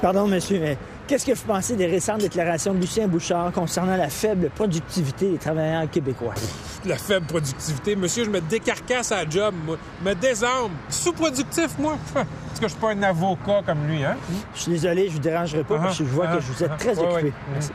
Pardon, monsieur, mais qu'est-ce que vous pensez des récentes déclarations de Lucien Bouchard concernant la faible productivité des travailleurs québécois? La faible productivité. Monsieur, je me décarcasse à la job, moi. Je me désarme. Sous-productif, moi. Est-ce que je suis pas un avocat comme lui, hein? Je suis désolé, je vous dérangerai pas parce que je vois que vous êtes très occupé. Ouais. Merci.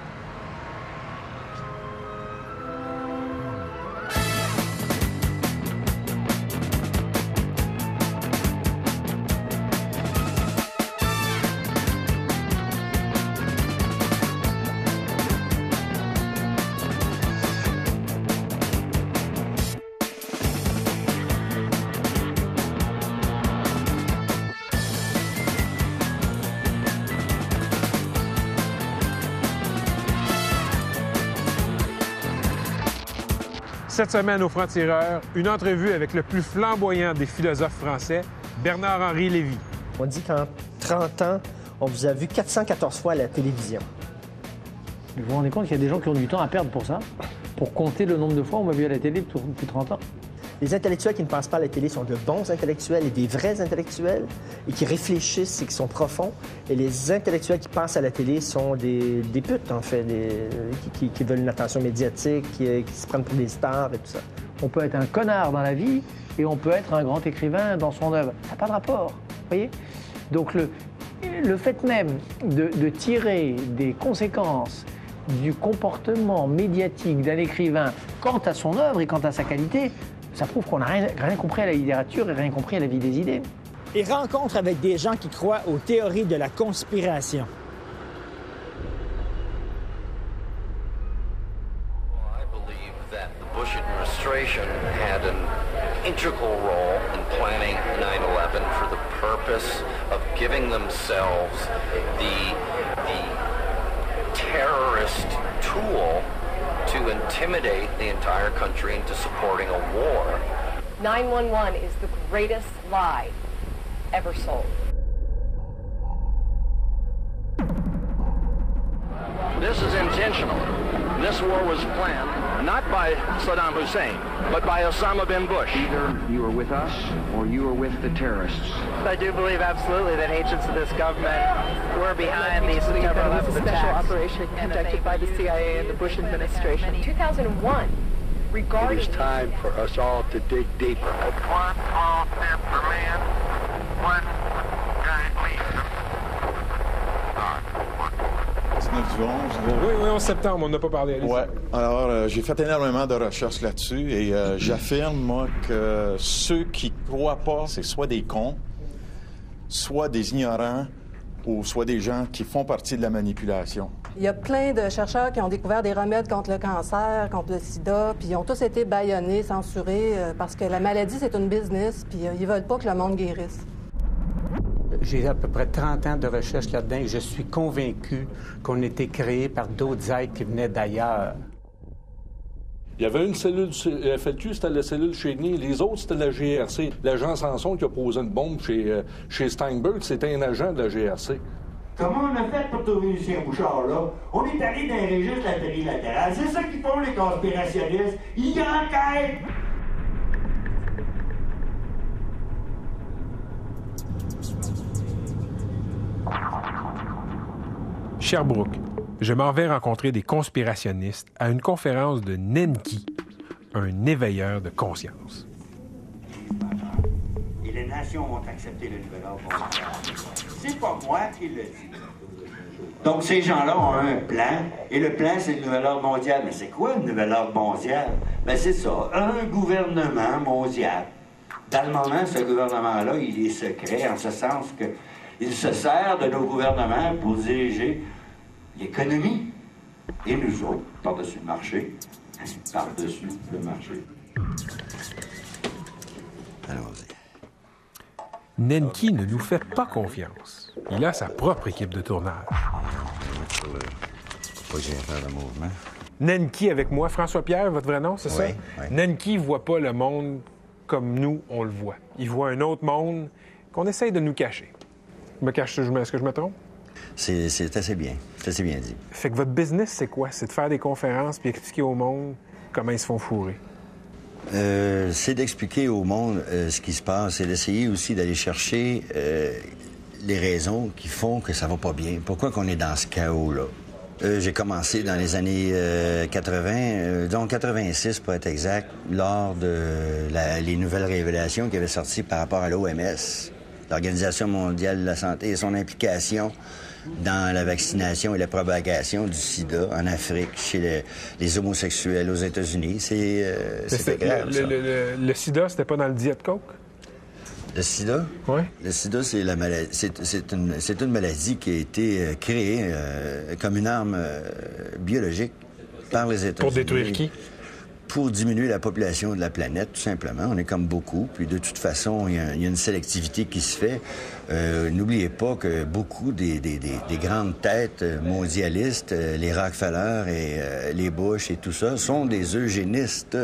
Cette semaine, au Franc-Tireur, une entrevue avec le plus flamboyant des philosophes français, Bernard-Henri Lévy. On dit qu'en 30 ans, on vous a vu 414 fois à la télévision. Vous vous rendez compte qu'il y a des gens qui ont du temps à perdre pour ça? Pour compter le nombre de fois où on m'a vu à la télé depuis 30 ans? Les intellectuels qui ne pensent pas à la télé sont de bons intellectuels et des vrais intellectuels et qui réfléchissent et qui sont profonds. Et les intellectuels qui pensent à la télé sont des putes, en fait, qui veulent une attention médiatique, qui se prennent pour des stars et tout ça. On peut être un connard dans la vie et on peut être un grand écrivain dans son œuvre. Ça n'a pas de rapport, vous voyez? Donc le fait même de tirer des conséquences du comportement médiatique d'un écrivain quant à son œuvre et quant à sa qualité, ça prouve qu'on n'a rien compris à la littérature et rien compris à la vie des idées. Et rencontre avec des gens qui croient aux théories de la conspiration. I believe that the Bush administration had an integral role in planning 9/11 for the purpose of giving themselves the terrorist tool to intimidate the entire country into supporting a war. 911 is the greatest lie ever sold. This is intentional. This war was planned not by Saddam Hussein, but by Osama bin Bush. Either you are with us or you are with the terrorists. I do believe absolutely that agents of this government were behind the September 11th special attacks. operation conducted by the CIA and the Bush administration. In 2001, regarding... It is time for us all to dig deeper. One small step for man, one giant leap. Oui, 11 septembre, on n'a pas parlé. Allez. Ouais. Alors, j'ai fait énormément de recherches là-dessus et j'affirme, moi, que ceux qui croient pas, c'est soit des cons, soit des ignorants, ou soit des gens qui font partie de la manipulation. Il y a plein de chercheurs qui ont découvert des remèdes contre le cancer, contre le sida, puis ils ont tous été bâillonnés, censurés, parce que la maladie, c'est une business, puis ils veulent pas que le monde guérisse. J'ai à peu près 30 ans de recherche là-dedans et je suis convaincu qu'on était créé par d'autres êtres qui venaient d'ailleurs. Il y avait une cellule FLQ, c'était la cellule Cheney. Les autres, c'était la GRC. L'agent Sanson qui a posé une bombe chez Steinberg, c'était un agent de la GRC. Comment on a fait pour trouver Lucien Bouchard, là? On est allé dans les registres de la théorie latérale. C'est ça qu'ils font, les conspirationnistes. Ils enquêtent! Sherbrooke. Je m'en vais rencontrer des conspirationnistes à une conférence de Nenki, un éveilleur de conscience. Et les nations vont accepter le nouvel ordre mondial. C'est pas moi qui le dis. Donc, ces gens-là ont un plan, et le plan, c'est le nouvel ordre mondial. Mais c'est quoi le nouvel ordre mondial? Ben, c'est ça, un gouvernement mondial. Dans le moment, ce gouvernement-là, il est secret, en ce sens qu'il se sert de nos gouvernements pour diriger l'économie. Et nous autres, par-dessus le marché, par-dessus le marché. Allons-y. Nenki ne nous fait pas confiance. Il a sa propre équipe de tournage. Pas que j'ai faire le mouvement. Nenki avec moi. François-Pierre, votre vrai nom, c'est ça? Oui. Nenki ne voit pas le monde comme nous, on le voit. Il voit un autre monde qu'on essaye de nous cacher. Est-ce que je me trompe? C'est assez bien. C'est assez bien dit. Fait que votre business, c'est quoi? C'est de faire des conférences puis expliquer au monde comment ils se font fourrer? C'est d'expliquer au monde ce qui se passe et d'essayer aussi d'aller chercher les raisons qui font que ça va pas bien. Pourquoi qu'on est dans ce chaos-là? J'ai commencé dans les années 80, donc 86 pour être exact, lors de les nouvelles révélations qui avaient sorti par rapport à l'OMS, l'Organisation mondiale de la santé, et son implication dans la vaccination et la propagation du sida en Afrique, chez les homosexuels aux États-Unis. C'était grave, ça. Le sida, c'était pas dans le Diet Coke? Le sida? Oui. Le sida, c'est la maladie. C'est une maladie qui a été créée comme une arme biologique par les États-Unis. Pour détruire qui? Pour diminuer la population de la planète, tout simplement. On est comme beaucoup. Puis de toute façon, il y a une sélectivité qui se fait. N'oubliez pas que beaucoup des grandes têtes mondialistes, les Rockefeller et les Bush et tout ça, sont des eugénistes.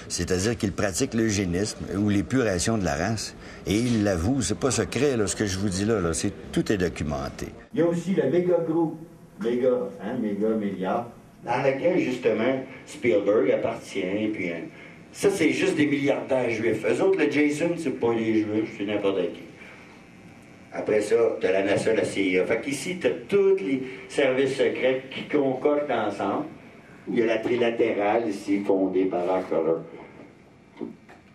C'est-à-dire qu'ils pratiquent l'eugénisme ou l'épuration de la race. Et ils l'avouent, c'est pas secret, là, ce que je vous dis là, tout est documenté. Il y a aussi le méga groupe, méga milliard, dans lequel, justement, Spielberg appartient, puis ça, c'est juste des milliardaires juifs. Eux autres, le Jason, c'est pas des juifs, c'est n'importe qui. Après ça, t'as la NASA, la CIA. Fait qu'ici, t'as tous les services secrets qui concordent ensemble. Il y a la trilatérale, ici, fondée par Rockefeller,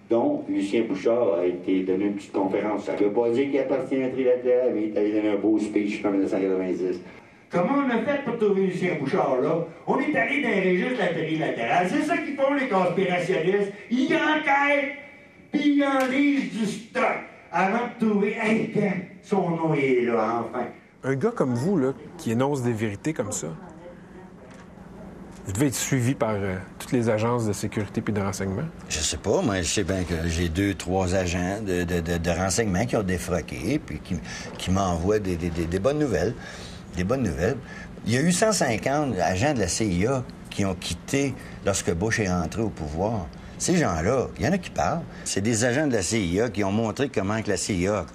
dont Lucien Bouchard a été donné une petite conférence. Ça ne veut pas dire qu'il appartient à la trilatérale, mais il a donné un beau speech en 1990. Comment on a fait pour trouver Lucien Bouchard, là? On est allé dans les registres de la trilatérale. C'est ça qu'ils font, les conspirationnistes. Ils enquêtent, puis ils enlisent du stock avant de trouver, hey, son nom est là, enfin. Un gars comme vous, là, qui énonce des vérités comme ça, vous devez être suivi par toutes les agences de sécurité puis de renseignement? Je sais pas. Moi, je sais bien que j'ai 2-3 agents de renseignement qui ont défroqué puis qui m'envoient des bonnes nouvelles. Des bonnes nouvelles. Il y a eu 150 agents de la CIA qui ont quitté lorsque Bush est rentré au pouvoir. Ces gens-là, il y en a qui parlent. C'est des agents de la CIA qui ont montré comment que la CIA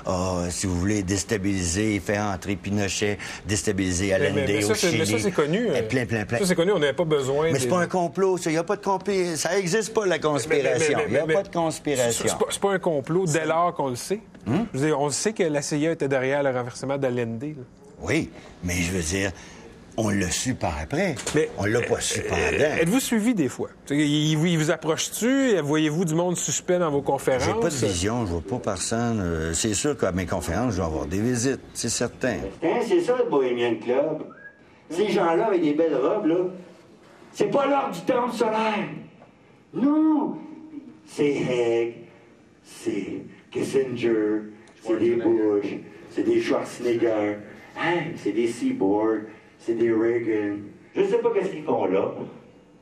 a, si vous voulez, déstabilisé, fait entrer Pinochet, déstabilisé Allende au Chili. Mais ça, c'est connu. Plein. Ça, c'est connu, on n'avait pas besoin... Mais c'est pas un complot, ça. Il n'y a pas de complot. Ça n'existe pas, la conspiration. Il n'y a pas de conspiration. C'est pas un complot dès lors qu'on le sait. Je veux dire, on sait que la CIA était derrière le renversement d'Allende. Oui, mais je veux dire... On l'a su par après. Mais on l'a pas su pendant. Êtes-vous suivi des fois? Il vous approche-tu? Voyez-vous du monde suspect dans vos conférences? J'ai pas de vision, je vois pas personne. C'est sûr qu'à mes conférences, je vais avoir des visites, c'est certain. C'est ça, le Bohemian Club. Ces gens-là avec des belles robes, là, c'est pas l'heure du temple solaire. Non! C'est Haig, c'est Kissinger, c'est des Bush, c'est des Schwarzenegger, c'est des Seaborg. C'est des Reagan. Je ne sais pas qu'est-ce qu'ils font là.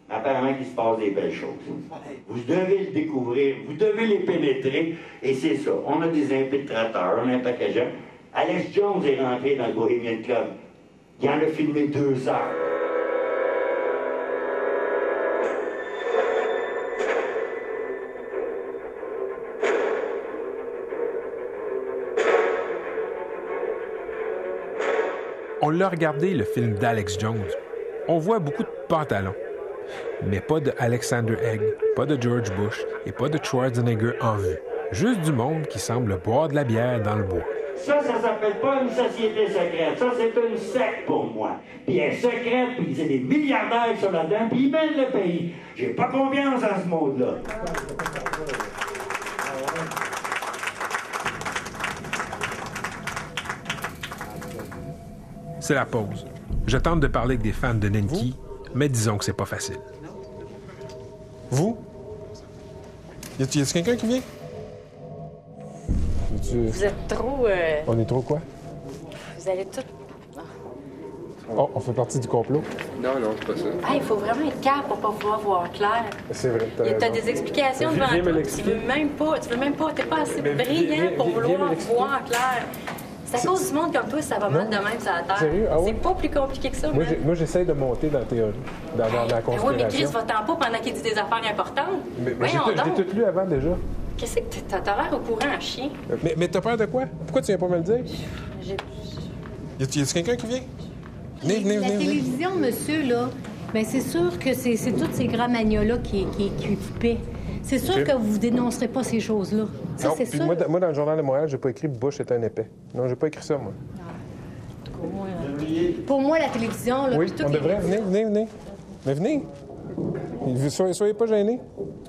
Apparemment qu'il se passe des belles choses. Vous devez le découvrir, vous devez les pénétrer, et c'est ça. On a des infiltrateurs, on a un paquet de gens. Alex Jones est rentré dans le Bohemian Club. Il en a filmé 2 heures. On l'a regardé, le film d'Alex Jones. On voit beaucoup de pantalons, mais pas de Alexander Haig, pas de George Bush et pas de Schwarzenegger en vue. Juste du monde qui semble boire de la bière dans le bois. Ça s'appelle pas une société secrète. Ça, c'est une secte pour moi. Puis elle est secrète, puis c'est des milliardaires qui sont là-dedans, puis ils mènent le pays. J'ai pas confiance en ce mode-là. C'est la pause. Je tente de parler avec des fans de Nenki, mais disons que c'est pas facile. Vous? Y a-t-il quelqu'un qui vient? Vous êtes trop... On est trop quoi? Vous allez tout... Oh, on fait partie du complot? Non, c'est pas ça. Ah, il faut vraiment être calme pour pas pouvoir voir clair. C'est vrai, t'as des explications devant toi. Tu veux même pas, t'es pas assez brillant pour vouloir voir clair. C'est à cause du monde comme toi, ça va mal de même sur la Terre. Sérieux? Ah, c'est pas plus compliqué que ça, moi, j'essaie de monter dans la théorie, dans la conspiration. Oui, mais Chris, va-t'en pas pendant qu'il dit des affaires importantes. Mais j'ai tout lu avant, déjà. Qu'est-ce que t'as l'air au courant, à chien? Mais t'as peur de quoi? Pourquoi tu viens pas me le dire? Y a-t-il quelqu'un qui vient? Venez. La télévision, monsieur, là, bien, c'est sûr que c'est tous ces grands manias-là qui paient. C'est sûr que vous dénoncerez pas ces choses-là. Ça, Non, c'est puis sûr. moi, dans le Journal de Montréal, j'ai pas écrit Bush est un épais. Non, j'ai pas écrit ça, moi. Pour moi, la télévision, là, Oui, puis toutes on les- devrait. Venez. Mais venez. Soyez pas gênés.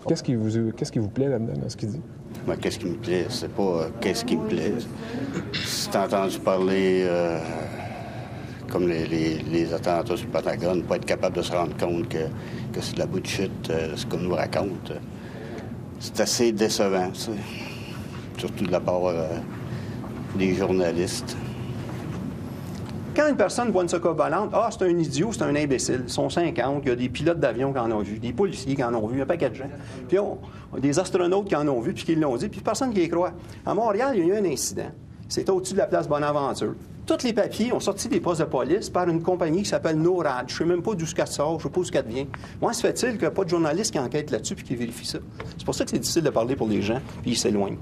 Qu'est-ce qui vous plaît là-dedans, dans ce qu'il dit? Ben, qu'est-ce qui me plaît? C'est pas qu'est-ce qui me plaît. Si t'as entendu parler comme les attentats sur le Pentagone, pas être capable de se rendre compte que c'est de la bullshit, ce qu'on nous raconte, c'est assez décevant, tu sais. Surtout de la part des journalistes. Quand une personne voit une soucoupe volante, c'est un idiot, c'est un imbécile. Ils sont 50, il y a des pilotes d'avion qui en ont vu, des policiers qui en ont vu, un paquet de gens. Puis des astronautes qui en ont vu, puis qui l'ont dit, puis personne qui y croit. À Montréal, il y a eu un incident. C'était au-dessus de la place Bonaventure. Tous les papiers ont sorti des postes de police par une compagnie qui s'appelle NORAD. Je ne sais même pas d'où ce qu'elle sort, je ne sais pas où ce qu'elle devient. Moi, se fait-il qu'il n'y a pas de journaliste qui enquête là-dessus puis qui vérifie ça? C'est pour ça que c'est difficile de parler pour les gens, puis ils s'éloignent.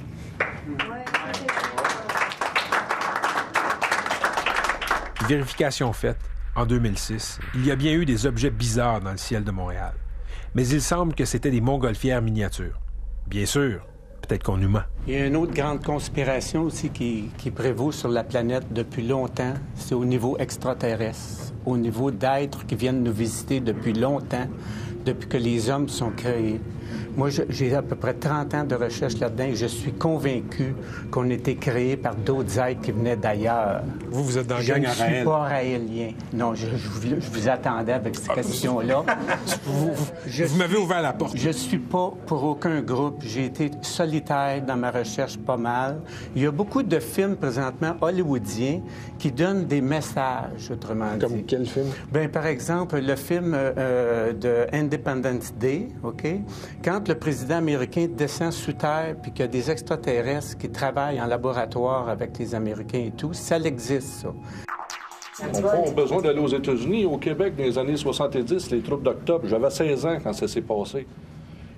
Vérification faite, en 2006, il y a bien eu des objets bizarres dans le ciel de Montréal. Mais il semble que c'était des montgolfières miniatures. Bien sûr, peut-être qu'on nous ment. Il y a une autre grande conspiration aussi qui prévaut sur la planète depuis longtemps, c'est au niveau extraterrestre, au niveau d'êtres qui viennent nous visiter depuis longtemps, depuis que les hommes sont créés. Moi, j'ai à peu près 30 ans de recherche là-dedans et je suis convaincu qu'on était créé par d'autres êtres qui venaient d'ailleurs. Vous êtes dans la Je gang ne à suis Raël. pas raélien. Non, je vous attendais avec cette question-là. Vous m'avez ouvert la porte. Je ne suis pas pour aucun groupe. J'ai été solitaire dans ma recherche pas mal. Il y a beaucoup de films présentement hollywoodiens qui donnent des messages, autrement dit. Comme quel film? Bien, par exemple, le film de Independence Day, OK? Quand le président américain descend sous terre puis qu'il y a des extraterrestres qui travaillent en laboratoire avec les Américains et tout, ça existe, ça. On n'a pas besoin d'aller aux États-Unis. Au Québec, dans les années 70, les troupes d'octobre, j'avais 16 ans quand ça s'est passé.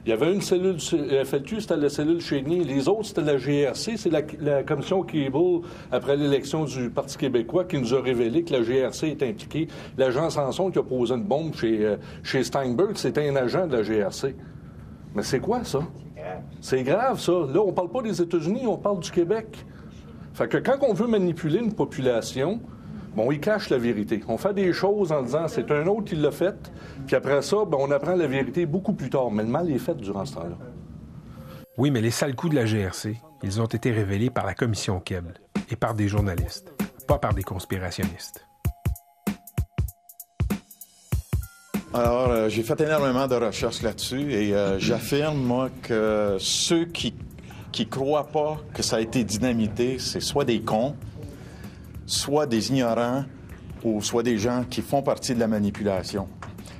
Il y avait une cellule FLQ, c'était la cellule Chénier. Les autres, c'était la GRC. C'est la commission Cable, après l'élection du Parti québécois, qui nous a révélé que la GRC est impliquée. L'agent Sanson qui a posé une bombe chez Steinberg, c'était un agent de la GRC. Mais c'est quoi, ça? C'est grave, ça. Là, on parle pas des États-Unis, on parle du Québec. Fait que quand on veut manipuler une population, bon, il cache la vérité. On fait des choses en disant c'est un autre qui l'a fait, puis après ça, on apprend la vérité beaucoup plus tard. Mais le mal est fait durant ce temps-là. Oui, mais les sales coups de la GRC, ils ont été révélés par la commission Keble et par des journalistes, pas par des conspirationnistes. Alors, j'ai fait énormément de recherches là-dessus et j'affirme, moi, que ceux qui croient pas que ça a été dynamité, c'est soit des cons, soit des ignorants, ou soit des gens qui font partie de la manipulation.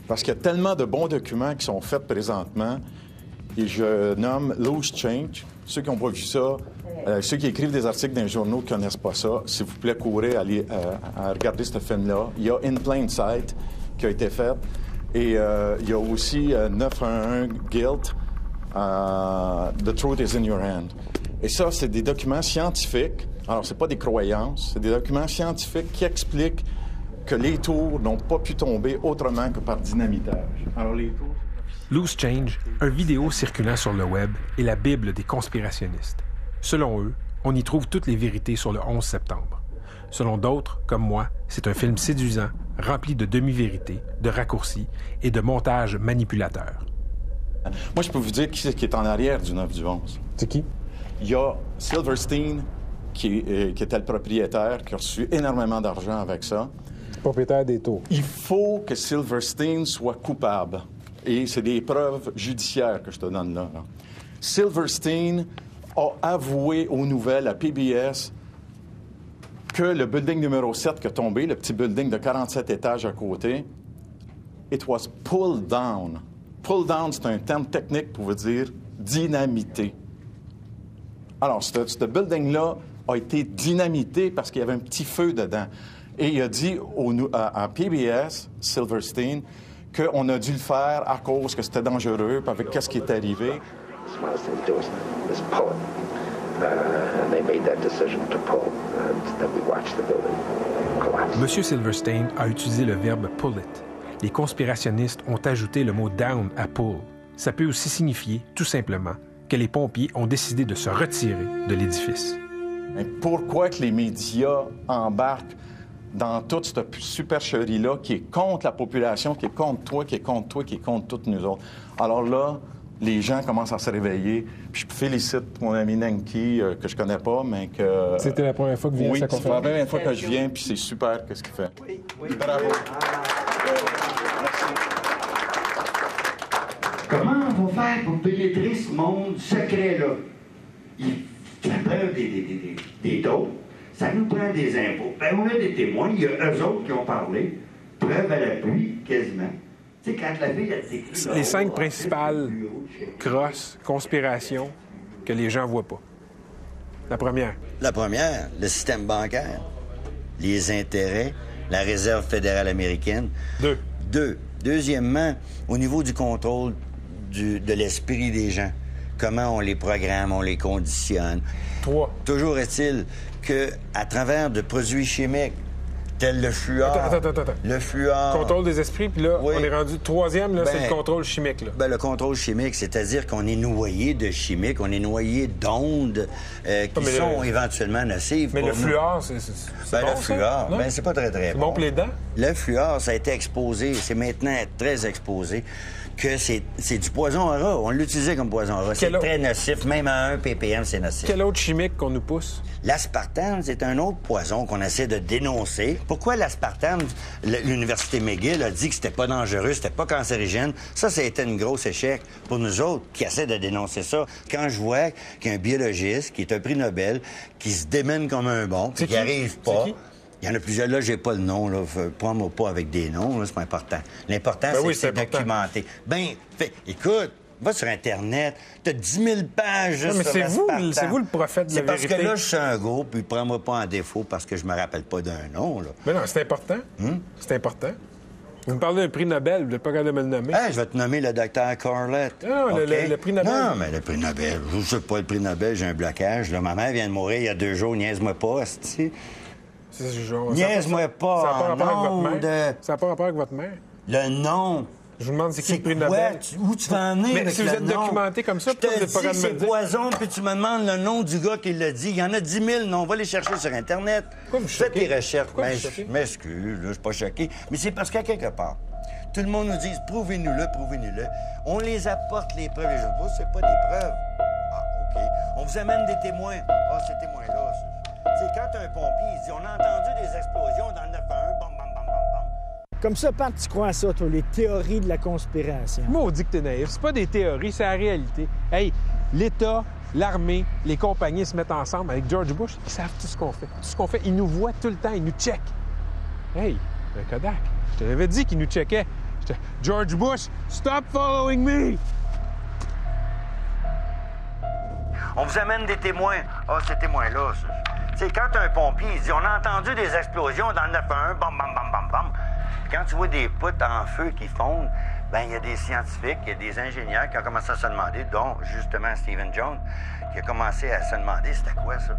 Parce qu'il y a tellement de bons documents qui sont faits présentement, et je nomme Loose Change. Ceux qui n'ont pas vu ça, ceux qui écrivent des articles dans les journaux ne connaissent pas ça, s'il vous plaît, courez à regarder ce film-là. Il y a In Plain Sight qui a été fait. Et il y a aussi 911 Guilt, The Truth is in Your Hand. Et ça, c'est des documents scientifiques. Alors, c'est pas des croyances, c'est des documents scientifiques qui expliquent que les tours n'ont pas pu tomber autrement que par dynamitage. Alors, les tours... Loose Change, un vidéo circulant sur le web, est la Bible des conspirationnistes. Selon eux, on y trouve toutes les vérités sur le 11 septembre. Selon d'autres, comme moi, c'est un film séduisant, rempli de demi-vérités, de raccourcis et de montages manipulateurs. Moi, je peux vous dire qui est en arrière du 9 du 11. C'est qui? Il y a Silverstein, qui était le propriétaire, qui a reçu énormément d'argent avec ça. Propriétaire des tours. Il faut que Silverstein soit coupable. Et c'est des preuves judiciaires que je te donne là. Silverstein a avoué aux nouvelles, à PBS, que le building numéro 7 qui a tombé, le petit building de 47 étages à côté, it was pulled down. Pull down, c'est un terme technique pour vous dire dynamité. Alors, ce building-là a été dynamité parce qu'il y avait un petit feu dedans. Et il a dit à PBS, Silverstein, qu'on a dû le faire à cause que c'était dangereux, puis avec qu'est-ce qui est arrivé. Monsieur Silverstein a utilisé le verbe « pull it ». Les conspirationnistes ont ajouté le mot « down » à « pull ». Ça peut aussi signifier, tout simplement, que les pompiers ont décidé de se retirer de l'édifice. Mais pourquoi que les médias embarquent dans toute cette supercherie-là qui est contre la population, qui est contre toi, qui est contre toi, qui est contre toutes nous autres? Alors là, les gens commencent à se réveiller. Puis je félicite mon ami Nanki, que je connais pas, mais que... C'était la première fois que vous veniez à sa conférence? Oui, c'est la première fois que je viens, puis c'est super ce qu'il fait. Oui. Bravo. Comment on va faire pour pénétrer ce monde secret-là? Ça prend des taux, ça nous prend des impôts. Ben, on a des témoins, il y a eux autres qui ont parlé, preuve à l'appui, quasiment. Tu sais, quand la fille a décrit... Les 5 principales crosses, conspirations que les gens voient pas. La première. La première, le système bancaire, les intérêts, la Réserve fédérale américaine. 2. Deuxièmement, au niveau du contrôle de l'esprit des gens. Comment on les programme, on les conditionne. 3. Toujours est-il qu'à travers de produits chimiques, tel le fluor... Attends. Le fluor... Contrôle des esprits, puis là, oui. On est rendu 3e, là, c'est le contrôle chimique. Là. Le contrôle chimique, c'est-à-dire qu'on est noyé de chimiques, on est noyé d'ondes qui sont éventuellement nocives. Mais le fluor, c'est bon, le fluor, c'est pas très bon. C'est bon pour les dents? Le fluor, ça a été exposé, c'est maintenant très exposé, que c'est du poison à rat. On l'utilisait comme poison à rat. C'est très nocif, même à 1 ppm, c'est nocif. Quel autre chimique qu'on nous pousse? L'aspartame, c'est un autre poison qu'on essaie de dénoncer. Pourquoi l'aspartame? L'Université McGill a dit que c'était pas dangereux, c'était pas cancérigène. Ça a été un gros échec pour nous autres qui essaient de dénoncer ça. Quand je vois qu'il y a un biologiste qui est un prix Nobel, qui se démène comme un bon, puis qui arrive pas... Il y en a plusieurs, là, j'ai pas le nom, là. Prends-moi pas avec des noms, là, c'est pas important. L'important, c'est documenter. Écoute, va sur Internet, t'as 10 000 pages sur l'aspartame. C'est vous le prophète de la vérité. C'est parce que là, je suis un gros, puis prends-moi pas en défaut parce que je me rappelle pas d'un nom, là. Mais non, c'est important. C'est important. Vous me parlez d'un prix Nobel, vous n'êtes pas capable de me le nommer. Je vais te nommer le docteur Corlett. Non, le prix Nobel. Non, mais le prix Nobel, je sais pas, le prix Nobel, j'ai un blocage. Là, ma mère vient de mourir il y a 2 jours, niaise-moi pas, c'ti. Niaise-moi pas. Ça n'a pas rapport avec votre mère. Ça n'a pas rapport avec votre mère. Le nom. Je vous demande c'est qui le prix Nobel. Où tu vas en venir avec si vous êtes documenté comme ça, pourquoi vous n'êtes pas capable de me le dire? C'est poison, puis tu me demandes le nom du gars qui l'a dit. Il y en a 10 000 noms. On va les chercher sur Internet. Fais tes recherches. Je m'excuse, je suis pas choqué. Mais c'est parce qu'à quelque part, tout le monde nous dit prouvez-nous-le, prouvez-nous-le. On les apporte, les preuves. Et je dis, c'est pas des preuves. OK. On vous amène des témoins. Ces témoins-là, c'est quand un pompier, il dit on a entendu des explosions dans le 911, bam, bam, bam, bam, bam. Comme ça, Pat, tu crois à ça, toi, les théories de la conspiration? Maudit que t'es naïf. C'est pas des théories, c'est la réalité. Hey, l'État, l'armée, les compagnies se mettent ensemble avec George Bush. Ils savent tout ce qu'on fait. Tout ce qu'on fait, ils nous voient tout le temps, ils nous checkent. Hey, un Kodak, je te l'avais dit qu'ils nous checkaient. George Bush, stop following me! On vous amène des témoins. Ces témoins-là, c'est quand un pompier, il dit on a entendu des explosions dans le 911, bam, bam, bam, bam, bam. Quand tu vois des poutres en feu qui fondent, il y a des scientifiques, il y a des ingénieurs qui ont commencé à se demander, dont justement Stephen Jones, qui a commencé à se demander c'était quoi ça.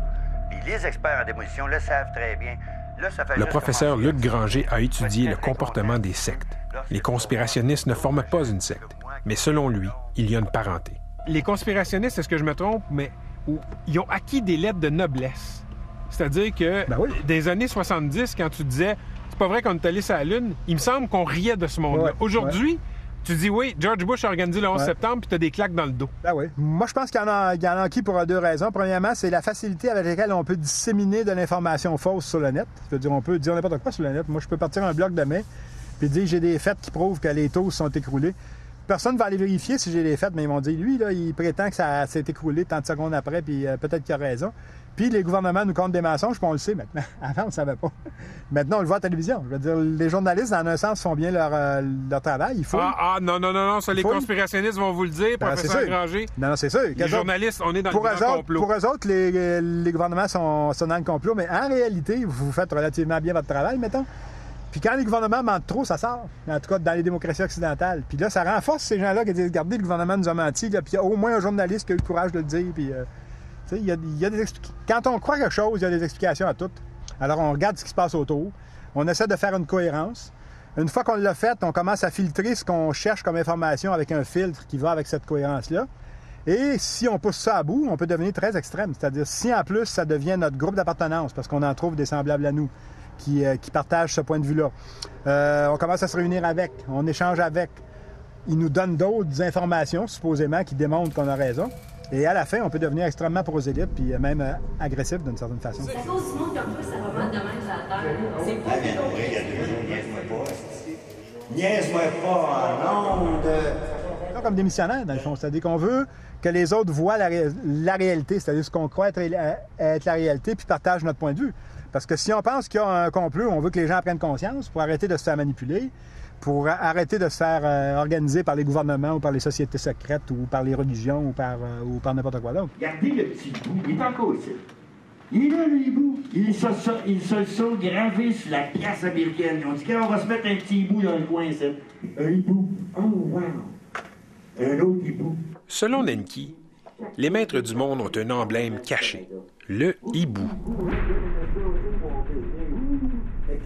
Puis les experts en démolition le savent très bien. Là, ça fait le professeur Luc Granger a étudié le comportement des sectes. Les conspirationnistes ne forment pas une secte, mais selon lui, il y a une parenté. Les conspirationnistes, est-ce que je me trompe, mais ils ont acquis des lettres de noblesse. C'est-à-dire que des années 70, quand tu disais c'est pas vrai qu'on est allé sur la Lune, il me semble qu'on riait de ce monde-là. Aujourd'hui, tu dis oui, George Bush a organisé le 11 septembre, puis tu as des claques dans le dos. Oui. Moi, je pense qu'il y en a acquis pour 2 raisons. Premièrement, c'est la facilité avec laquelle on peut disséminer de l'information fausse sur le net. C'est-à-dire, on peut dire n'importe quoi sur le net. Moi, je peux partir un blog demain, puis dire j'ai des faits qui prouvent que les taux sont écroulés. Personne ne va aller vérifier si j'ai les faits, mais ils m'ont dit, lui, là, il prétend que ça s'est écroulé tant de secondes après, puis peut-être qu'il a raison. Puis les gouvernements nous comptent des mensonges, puis on le sait maintenant. Avant, on ne savait pas. Maintenant, on le voit à la télévision. Je veux dire, les journalistes, dans un sens, font bien leur travail. Il faut... Non, ça, les conspirationnistes vont vous le dire, professeur Granger. Non, c'est sûr. Les journalistes, on est dans le grand complot. Pour eux autres, les gouvernements sont dans le complot, mais en réalité, vous faites relativement bien votre travail, mettons. Puis quand les gouvernements mentent trop, ça sort. En tout cas, dans les démocraties occidentales. Puis là, ça renforce ces gens-là qui disent, regardez, le gouvernement nous a menti. Là, puis il y a au moins un journaliste qui a eu le courage de le dire. Puis, il y a des quand on croit quelque chose, il y a des explications à tout. Alors, on regarde ce qui se passe autour. On essaie de faire une cohérence. Une fois qu'on l'a fait, on commence à filtrer ce qu'on cherche comme information avec un filtre qui va avec cette cohérence-là. Et si on pousse ça à bout, on peut devenir très extrême. C'est-à-dire, si en plus, ça devient notre groupe d'appartenance, parce qu'on en trouve des semblables à nous, qui partagent ce point de vue-là. On commence à se réunir avec, on échange avec. Ils nous donnent d'autres informations, supposément, qui démontrent qu'on a raison. Et à la fin, on peut devenir extrêmement prosélyte, puis même agressif d'une certaine façon. C'est à cause du monde comme toi, ça remonte de même sur la terre. C'est pas Niaise-moi pas en ondes. Comme des missionnaires, dans le fond. C'est-à-dire qu'on veut que les autres voient la réalité, c'est-à-dire ce qu'on croit être la réalité, puis partagent notre point de vue. Parce que si on pense qu'il y a un complot, on veut que les gens prennent conscience pour arrêter de se faire manipuler, pour arrêter de se faire organiser par les gouvernements ou par les sociétés secrètes ou par les religions ou par n'importe quoi d'autre. Regardez le petit bout, il est encore ici. Il est là, le hibou. Il se sont gravés sur la pièce américaine. Ils ont dit qu'on va se mettre un petit hibou dans le coin ici. Un hibou. Oh, wow. Un autre hibou. Selon Nenki, les maîtres du monde ont un emblème caché, le hibou.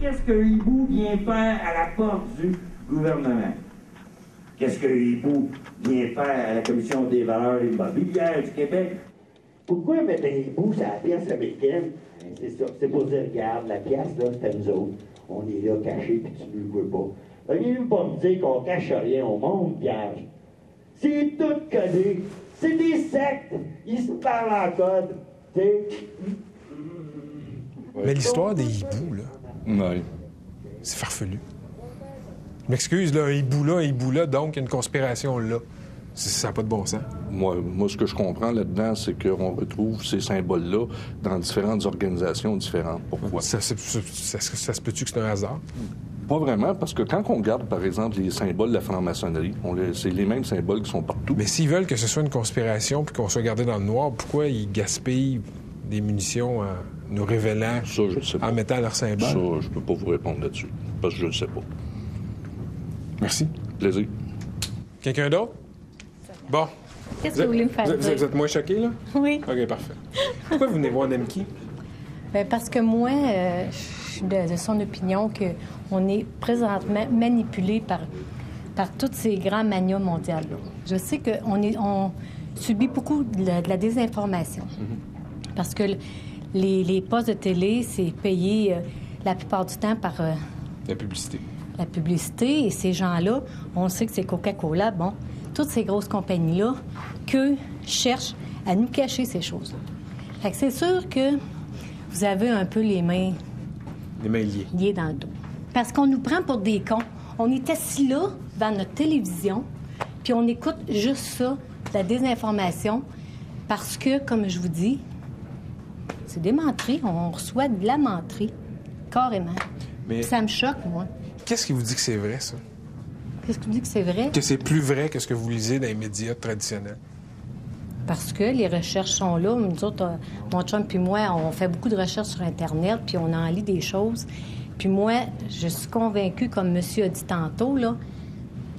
Qu'est-ce que le hibou vient faire à la porte du gouvernement? Qu'est-ce que le hibou vient faire à la Commission des valeurs immobilières du Québec? Pourquoi mettre un hibou sur la pièce américaine? C'est ça. C'est pour dire, regarde, la pièce, là, c'est à nous autres. On est là, cachés, puis tu ne le vois pas. Venez pas me dire qu'on cache rien au monde, Pierre. C'est tout codé. C'est des sectes. Ils se parlent en code. T'sais? Mais l'histoire des hiboux, là, oui. C'est farfelu. Je m'excuse, là, un hibou là, donc il y a une conspiration là. Ça n'a pas de bon sens. Moi, ce que je comprends là-dedans, c'est qu'on retrouve ces symboles-là dans différentes organisations différentes. Pourquoi? Ça se peut-tu que c'est un hasard? Pas vraiment, parce que quand on regarde, par exemple, les symboles de la franc-maçonnerie, c'est les mêmes symboles qui sont partout. Mais s'ils veulent que ce soit une conspiration puis qu'on soit gardé dans le noir, pourquoi ils gaspillent des munitions en nous révélant, ça, je le sais pas. En mettant leur symbole? Ça, je peux pas vous répondre là-dessus, parce que je le sais pas. Merci. Plaisir. Quelqu'un d'autre? Bon. Qu'est-ce que vous voulez me faire dire? Vous êtes moins choqué, là? Oui. OK, parfait. Pourquoi vous venez voir Nenki? Bien, parce que moi, je suis de son opinion qu'on est présentement manipulé par tous ces grands manias mondiaux-là. Je sais qu'on subit beaucoup de la désinformation. Mm-hmm. Parce que les postes de télé, c'est payé la plupart du temps par... la publicité. La publicité. Et ces gens-là, on sait que c'est Coca-Cola, bon... Toutes ces grosses compagnies-là, qu'eux cherchent à nous cacher ces choses-là. Fait que c'est sûr que vous avez un peu les mains liées dans le dos. Parce qu'on nous prend pour des cons. On est assis là, devant notre télévision, puis on écoute juste ça, de la désinformation, parce que, comme je vous dis, c'est des menteries. On reçoit de la menterie, carrément. Mais ça me choque, moi. Qu'est-ce qui vous dit que c'est vrai, ça? Qu'est-ce que tu dis que c'est vrai? Que c'est plus vrai que ce que vous lisez dans les médias traditionnels. Parce que les recherches sont là. Nous autres, mon chum puis moi, on fait beaucoup de recherches sur Internet, puis on en lit des choses. Puis moi, je suis convaincue, comme monsieur a dit tantôt, là,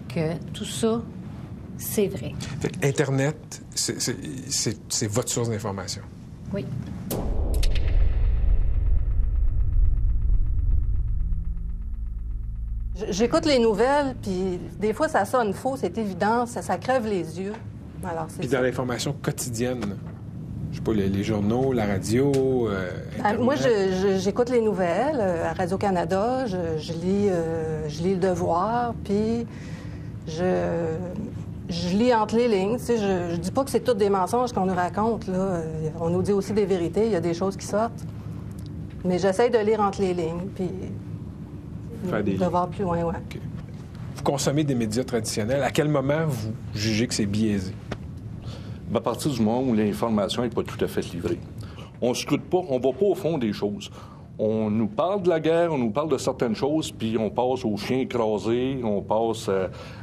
que tout ça, c'est vrai. Fait que Internet, c'est votre source d'information. Oui. J'écoute les nouvelles, puis des fois, ça sonne faux, c'est évident, ça crève les yeux. Alors, puis dans l'information quotidienne, je sais pas, les journaux, la radio, moi, j'écoute les nouvelles à Radio-Canada, je lis Le Devoir, puis je lis entre les lignes. Tu sais, je dis pas que c'est tous des mensonges qu'on nous raconte, là. On nous dit aussi des vérités, il y a des choses qui sortent. Mais j'essaie de lire entre les lignes, puis... de voir plus loin, ouais. Okay. Vous consommez des médias traditionnels. À quel moment vous jugez que c'est biaisé? À partir du moment où l'information n'est pas tout à fait livrée. On ne scrute pas, on ne va pas au fond des choses. On nous parle de la guerre, on nous parle de certaines choses, puis on passe aux chiens écrasés, on passe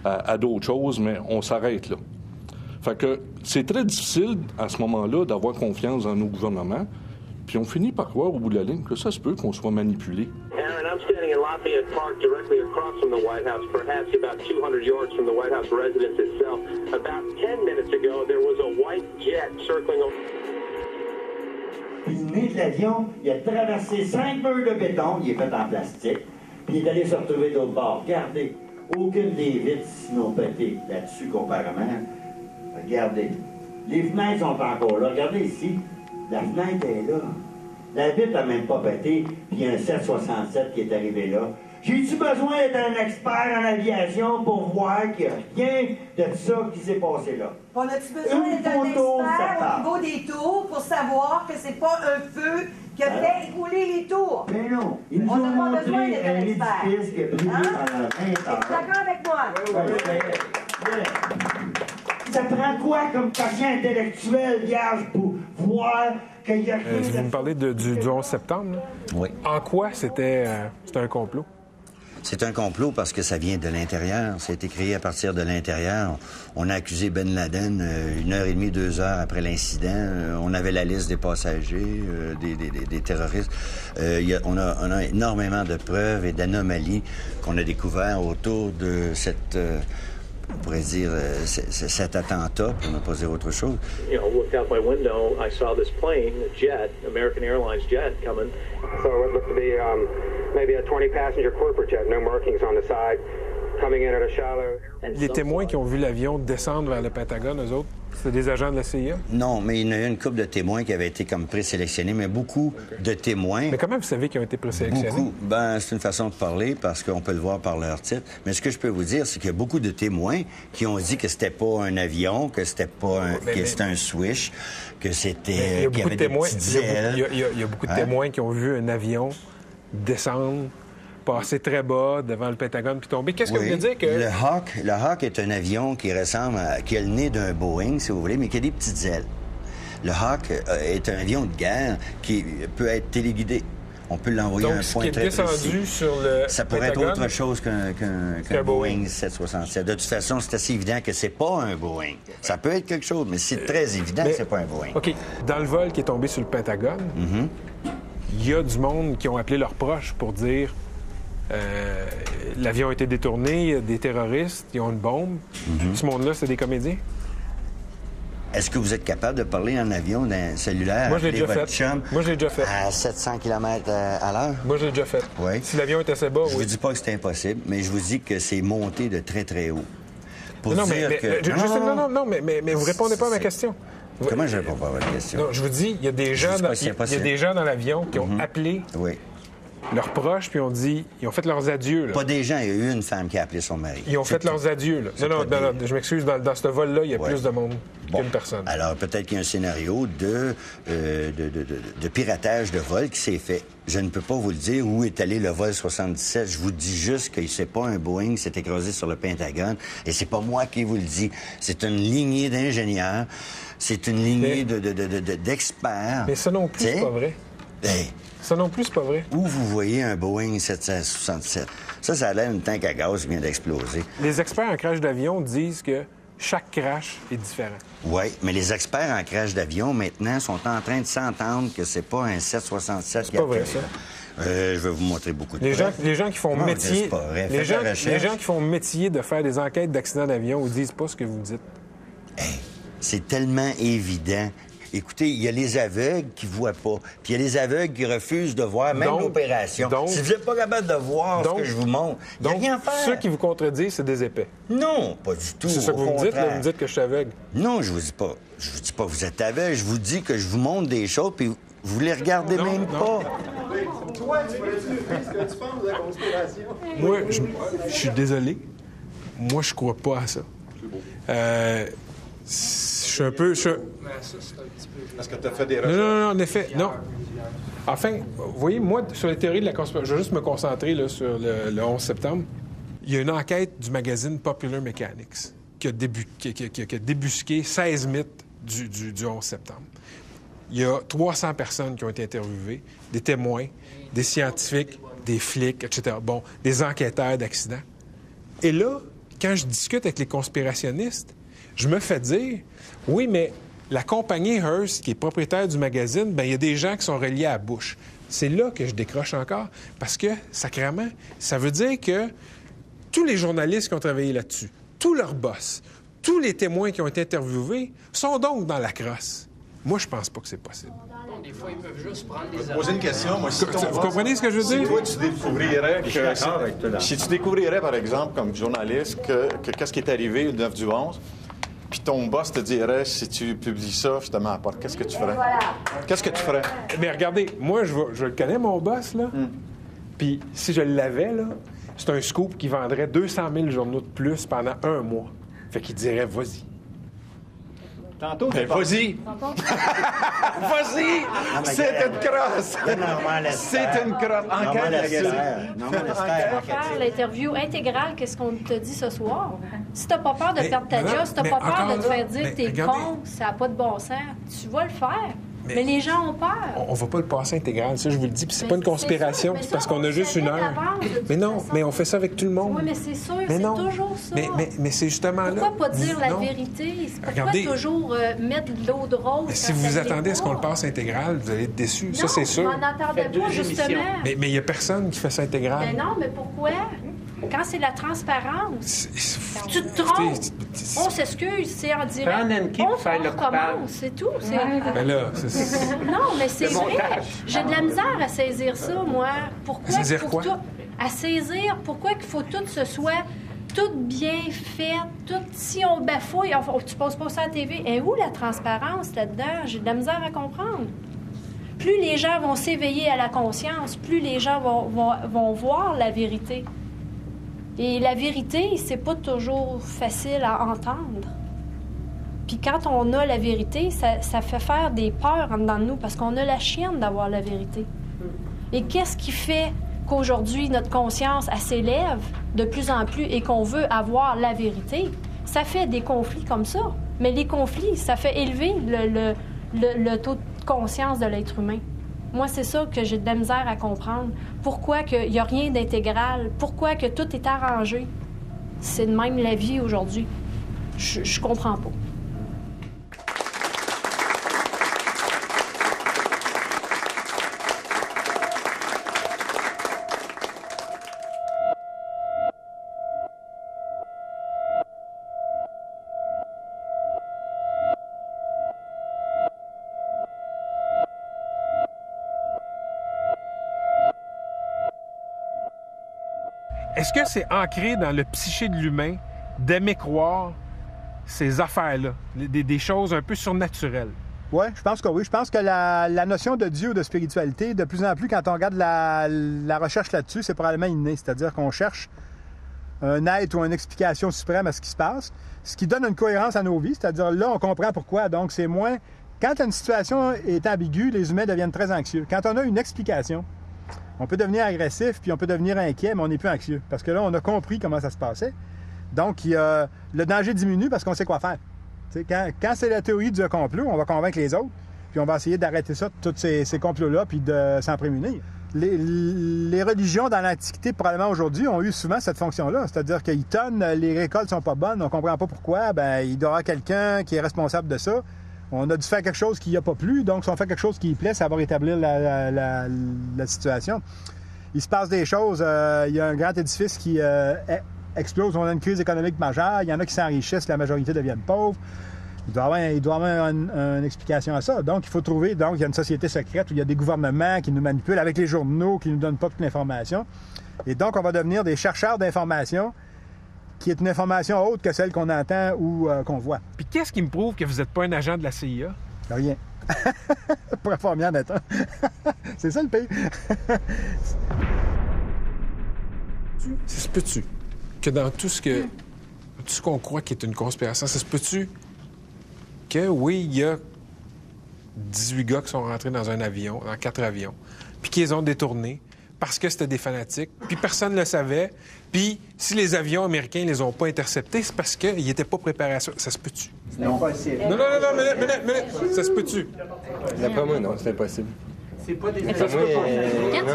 à d'autres choses, mais on s'arrête là. Fait que c'est très difficile, à ce moment-là, d'avoir confiance dans nos gouvernements, puis on finit par croire, au bout de la ligne, que ça se peut qu'on soit manipulé. I'm standing in Lafayette Park directly across from the White House, perhaps about 200 yards from the White House residence itself. About 10 minutes ago, there was a white jet circling over. Puis le nez de l'avion, il a traversé 5 murs de béton, il est fait en plastique, puis il est allé se retrouver d'autre bord. Regardez, aucune des vitres n'ont pété là-dessus comparément. Regardez. Les fenêtres sont encore là. Regardez ici. La fenêtre est là. La vitre n'a même pas pété, puis il y a un 767 qui est arrivé là. J'ai-tu besoin d'être un expert en aviation pour voir qu'il n'y a rien de ça qui s'est passé là? On a-tu besoin d'être un expert au niveau des tours pour savoir que c'est pas un feu qui a fait écouler les tours? Mais non, ils nous On ont n'a pas montré besoin d'être un expert. édifice qui a brûlé pendant 20 ans. D'accord avec moi? Ça prend quoi comme quotient intellectuel, vierge, pour voir qu'il y a rien Vous me parlez du 11 septembre, là? Oui. En quoi c'était un complot? C'est un complot parce que ça vient de l'intérieur. Ça a été créé à partir de l'intérieur. On a accusé Ben Laden 1h30, 2 heures après l'incident. On avait la liste des passagers, des terroristes. On a énormément de preuves et d'anomalies qu'on a découvert autour de cette... on pourrait dire cet attentat, pour ne pas dire autre chose. You know, looked out my window, I saw this plane, a jet, American Airlines jet coming. So it looked to be maybe a 20-passenger corporate jet, no markings on the side, coming in at a shallow. Les témoins qui ont vu l'avion descendre vers le Pentagone, eux autres, c'est des agents de la CIA? Non, mais il y en a eu une couple de témoins qui avaient été comme présélectionnés, mais beaucoup de témoins... Mais comment vous savez qu'ils ont été présélectionnés? Beaucoup. Ben, c'est une façon de parler parce qu'on peut le voir par leur titre. Mais ce que je peux vous dire, c'est qu'il y a beaucoup de témoins qui ont dit que c'était pas un avion, que c'était pas c'était un Swish, que c'était... Il y a beaucoup de témoins. Il y a beaucoup de témoins qui ont vu un avion descendre, passer très bas devant le Pentagone puis tomber. Qu'est-ce que vous voulez dire que... Le Hawk est un avion qui ressemble qui a le nez d'un Boeing, si vous voulez, mais qui a des petites ailes. Le Hawk est un avion de guerre qui peut être téléguidé. On peut l'envoyer à un point très précis. Donc, ce qui est descendu sur le Ça pourrait Pentagone, être autre chose qu'un Boeing 767. De toute façon, c'est assez évident que c'est pas un Boeing. Ça peut être quelque chose, mais c'est très évident que c'est pas un Boeing. OK. Dans le vol qui est tombé sur le Pentagone, il y a du monde qui ont appelé leurs proches pour dire l'avion a été détourné, il y a des terroristes, ils ont une bombe. Ce monde-là, c'est des comédiens? Est-ce que vous êtes capable de parler en avion d'un cellulaire? Moi, je l'ai déjà fait. Moi, je l'ai déjà fait. À 700 km à l'heure? Moi, je l'ai déjà fait. Oui. Si l'avion est assez bas, Je vous dis pas que c'est impossible, mais je vous dis que c'est monté de très, très haut. Pour non, dire mais vous répondez pas à ma question. Comment je réponds pas à votre question? Non, je vous dis, il y a des gens dans l'avion qui ont appelé leurs proches, puis ils ont fait leurs adieux. Là. Pas des gens, il y a eu une femme qui a appelé son mari. Ils ont fait leurs adieux. Là. Non, je m'excuse, dans ce vol-là, il y a plus de monde qu'une personne. Alors, peut-être qu'il y a un scénario de piratage de vol qui s'est fait. Je ne peux pas vous le dire où est allé le vol 77. Je vous dis juste que c'est pas un Boeing qui s'est écrasé sur le Pentagone. Et c'est pas moi qui vous le dis. C'est une lignée d'ingénieurs. C'est une lignée d'experts. Mais ça non plus, c'est pas vrai. Ça non plus, c'est pas vrai. Où vous voyez un Boeing 767? Ça a l'air d'une tank à gaz qui vient d'exploser. Les experts en crash d'avion disent que chaque crash est différent. Oui, mais les experts en crash d'avion, maintenant, sont en train de s'entendre que c'est pas un 767 qui a... C'est pas vrai, ça. Je vais vous montrer beaucoup de preuves. Les gens qui font métier... C'est pas vrai. Les gens qui font métier de faire des enquêtes d'accidents d'avion ne disent pas ce que vous dites. Hey, c'est tellement évident. Écoutez, il y a les aveugles qui ne voient pas, puis il y a les aveugles qui refusent de voir même l'opération. Si vous n'êtes pas capable de voir ce que je vous montre, il n'y a rien à faire. Ceux qui vous contredisent, c'est des épais. Non, pas du tout. C'est ça que vous me dites, là, vous me dites que je suis aveugle. Non, je vous dis pas. Je vous dis pas que vous êtes aveugle, je vous dis que je vous montre des choses, puis vous les regardez même pas. Toi, tu ce que tu penses de la conspiration? Moi, je suis désolé. Moi, je crois pas à ça. Je suis un peu... Est-ce que tu as fait des recherches? Non, en effet, non. Enfin, vous voyez, moi, sur les théories de la conspiration, je vais juste me concentrer là, sur le 11 septembre. Il y a une enquête du magazine Popular Mechanics qui a débusqué 16 mythes du 11 septembre. Il y a 300 personnes qui ont été interviewées, des témoins, des scientifiques, des flics, etc. Bon, des enquêteurs d'accidents. Et là, quand je discute avec les conspirationnistes, je me fais dire, oui, mais la compagnie Hearst, qui est propriétaire du magazine, bien, il y a des gens qui sont reliés à Bush. C'est là que je décroche encore, parce que, sacrément, ça veut dire que tous les journalistes qui ont travaillé là-dessus, tous leurs boss, tous les témoins qui ont été interviewés sont donc dans la crosse. Moi, je pense pas que c'est possible. Des fois, ils peuvent juste prendre des... Poser une question. Moi, vous comprenez ce que je veux dire? Si toi, tu découvrirais si tu découvrirais, par exemple, comme journaliste, que qu'est-ce qui est arrivé le 9 du 11, puis ton boss te dirait, si tu publies ça, je te mets à la porte, qu'est-ce que tu ferais? Qu'est-ce que tu ferais? Mais regardez, moi, je le connais, mon boss, là. Puis si je l'avais, là, c'est un scoop qui vendrait 200 000 journaux de plus pendant un mois. Fait qu'il dirait, vas-y. Tantôt, ben, vas-y! Vas-y! C'est une crosse! C'est une crosse! On va faire l'interview intégrale, qu'est-ce qu'on te dit ce soir. Si t'as pas peur de perdre ta job, si t'as pas peur de te faire dire que t'es con, ça n'a pas de bon sens, tu vas le faire. Mais les gens ont peur. On va pas le passer intégral, ça, je vous le dis. Puis c'est pas une conspiration, c'est parce qu'on a juste une heure. Mais non, mais on fait ça avec tout le monde. Oui, mais c'est sûr, c'est toujours ça. Mais c'est justement là. Pourquoi pas dire la vérité? Pourquoi toujours mettre de l'eau de rose? Mais si vous vous attendez à ce qu'on le passe intégral, vous allez être déçus. Ça, c'est sûr. Non, on n'entendait pas, justement. Mais il y a personne qui fait ça intégral. Mais non, mais pourquoi? Quand c'est la transparence, tu te trompes. On s'excuse, c'est en direct. On recommence, c'est tout. Ben là, non, mais c'est vrai. J'ai de la misère à saisir ça, moi. Pourquoi? À saisir quoi? À saisir pourquoi qu'il faut tout ce soit tout bien fait, tout... Si on bafouille, tu poses pas ça à la TV. Et où la transparence là-dedans? J'ai de la misère à comprendre. Plus les gens vont s'éveiller à la conscience, plus les gens vont voir la vérité. Et la vérité, c'est pas toujours facile à entendre. Puis quand on a la vérité, ça fait faire des peurs en dedans de nous parce qu'on a la chienne d'avoir la vérité. Et qu'est-ce qui fait qu'aujourd'hui, notre conscience, elle s'élève de plus en plus et qu'on veut avoir la vérité? Ça fait des conflits comme ça. Mais les conflits, ça fait élever le taux de conscience de l'être humain. Moi, c'est ça que j'ai de la misère à comprendre. Pourquoi qu'il n'y a rien d'intégral? Pourquoi que tout est arrangé? C'est de même la vie aujourd'hui. Je comprends pas. Est-ce que c'est ancré dans le psyché de l'humain d'aimer croire ces affaires-là, des choses un peu surnaturelles? Oui, je pense que oui. Je pense que la notion de Dieu ou de spiritualité, de plus en plus, quand on regarde la recherche là-dessus, c'est probablement inné. C'est-à-dire qu'on cherche un être ou une explication suprême à ce qui se passe, ce qui donne une cohérence à nos vies. C'est-à-dire là, on comprend pourquoi. Donc, c'est moins... Quand une situation est ambiguë, les humains deviennent très anxieux. Quand on a une explication, on peut devenir agressif, puis on peut devenir inquiet, mais on n'est plus anxieux. Parce que là, on a compris comment ça se passait. Donc, le danger diminue parce qu'on sait quoi faire. Quand c'est la théorie du complot, on va convaincre les autres, puis on va essayer d'arrêter ça, tous ces complots-là, puis de s'en prémunir. Les religions dans l'Antiquité, probablement aujourd'hui, ont eu souvent cette fonction-là. C'est-à-dire qu'ils tonnent, les récoltes sont pas bonnes, on ne comprend pas pourquoi, bien, il doit y avoir quelqu'un qui est responsable de ça. On a dû faire quelque chose qui n'y a pas plu, donc si on fait quelque chose qui lui plaît, ça va rétablir la situation. Il se passe des choses. Il y a un grand édifice qui explose. On a une crise économique majeure. Il y en a qui s'enrichissent, la majorité deviennent pauvres. Il doit y avoir une explication à ça. Donc, il faut trouver... Donc, il y a une société secrète où il y a des gouvernements qui nous manipulent avec les journaux, qui ne nous donnent pas toute l'information. Et donc, on va devenir des chercheurs d'information qui est une information autre que celle qu'on entend ou qu'on voit. Puis qu'est-ce qui me prouve que vous n'êtes pas un agent de la CIA? Rien. Pour être bien d'être un. C'est ça le pays. Ça se peut-tu que dans tout ce qu'on croit qui est une conspiration, ça se peut-tu que, oui, il y a 18 gars qui sont rentrés dans un avion, dans 4 avions, puis qu'ils ont détourné parce que c'était des fanatiques, puis personne ne le savait, puis si les avions américains ne les ont pas interceptés, c'est parce qu'ils n'étaient pas préparés à ça. Ça se peut-tu? C'est impossible. Non, minute. Ça se peut-tu? D'après moi, non, c'est impossible. C'est pas des... Quand tu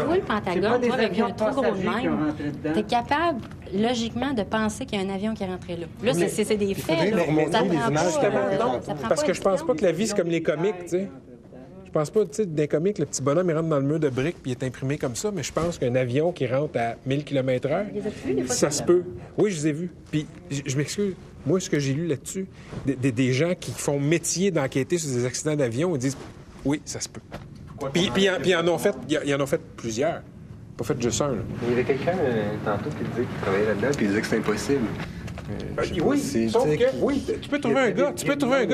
vois le Pentagone, toi, avec un trop gros de même, t'es capable, logiquement, de penser qu'il y a un avion qui est rentré là. Là, c'est des faits. Parce que je pense pas que la vie, c'est comme les comics, tu sais. Je pense pas, tu sais, d'un comique, le petit bonhomme, il rentre dans le mur de briques puis il est imprimé comme ça, mais je pense qu'un avion qui rentre à 1000 km/h, ça se peut. Oui, je les ai vus. Puis, je m'excuse, moi, ce que j'ai lu là-dessus, des gens qui font métier d'enquêter sur des accidents d'avion, ils disent, oui, ça se peut. Puis ils en ont fait plusieurs. Pas fait juste un, là. Il y avait quelqu'un, tantôt, qui disait qu'il travaillait là-dedans, puis il disait que c'est impossible. Oui, sauf que, oui, tu peux trouver un gars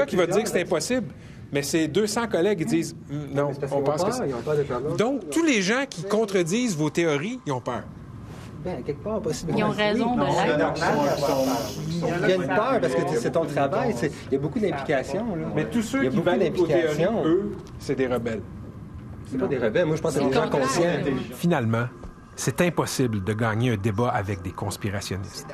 qui va te dire que c'est impossible. Mais c'est 200 collègues qui disent non, on pense que c'est. Donc, tous les gens qui contredisent vos théories, ils ont peur. Bien, quelque part, possiblement. Ils ont raison de l'être. Il y a une peur parce que c'est ton travail. Il y a beaucoup d'implications. Mais tous ceux qui valident vos théories, eux, c'est des rebelles. C'est pas des rebelles. Moi, je pense que c'est des gens conscients. Finalement, c'est impossible de gagner un débat avec des conspirationnistes.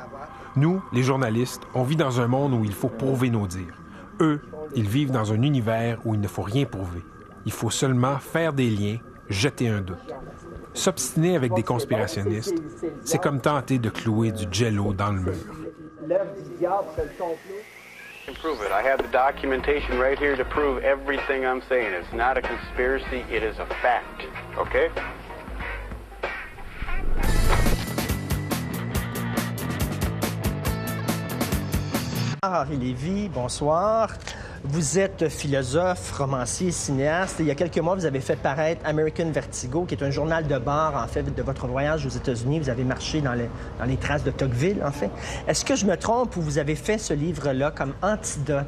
Nous, les journalistes, on vit dans un monde où il faut prouver nos dires. Eux, ils vivent dans un univers où il ne faut rien prouver. Il faut seulement faire des liens, jeter un doute. S'obstiner avec des conspirationnistes, c'est comme tenter de clouer du jello dans le mur. Prove it. I have the documentation right here to prove everything I'm saying. It's not a conspiracy, it is a fact. Okay? Henri Lévy, bonsoir. Vous êtes philosophe, romancier, cinéaste. Il y a quelques mois, vous avez fait paraître American Vertigo, qui est un journal de bord, en fait, de votre voyage aux États-Unis. Vous avez marché dans les traces de Tocqueville, en fait. Est-ce que je me trompe ou vous avez fait ce livre-là comme antidote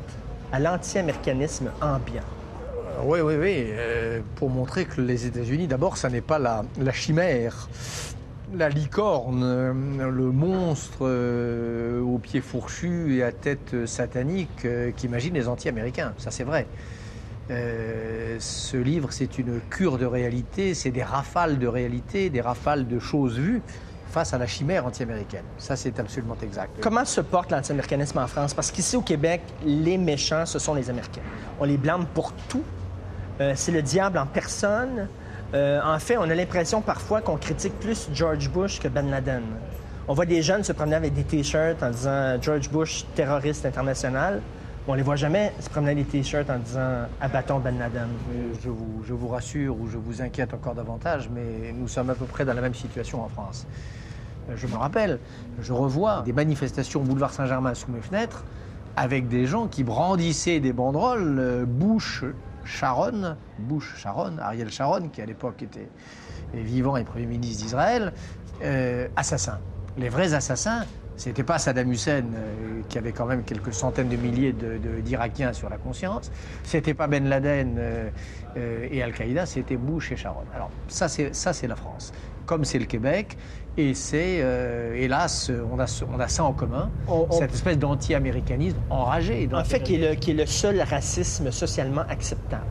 à l'anti-américanisme ambiant? Oui. Pour montrer que les États-Unis, d'abord, ça n'est pas la chimère, la licorne, le monstre aux pieds fourchus et à tête satanique qu'imagine les anti-américains. Ça, c'est vrai. Ce livre, c'est une cure de réalité, c'est des rafales de réalité, des rafales de choses vues face à la chimère anti-américaine. Ça, c'est absolument exact. Comment se porte l'anti-américanisme en France? Parce qu'ici, au Québec, les méchants, ce sont les Américains. On les blâme pour tout. C'est le diable en personne. En fait, on a l'impression parfois qu'on critique plus George Bush que Ben Laden. On voit des jeunes se promener avec des T-shirts en disant « George Bush, terroriste international ». On les voit jamais se promener avec des T-shirts en disant « Abattons Ben Laden ». Je vous rassure ou je vous inquiète encore davantage, mais nous sommes à peu près dans la même situation en France. Je me rappelle, je revois des manifestations au boulevard Saint-Germain sous mes fenêtres avec des gens qui brandissaient des banderoles Sharon, Ariel Sharon, qui à l'époque était vivant et Premier ministre d'Israël, assassins. Les vrais assassins, c'était pas Saddam Hussein, qui avait quand même quelques centaines de milliers d'Irakiens sur la conscience, c'était pas Ben Laden et Al-Qaïda, c'était Bush et Sharon. Alors ça c'est la France, comme c'est le Québec, et c'est, hélas, on a ça en commun, cette espèce d'anti-américanisme enragé. En fait, qui est le seul racisme socialement acceptable.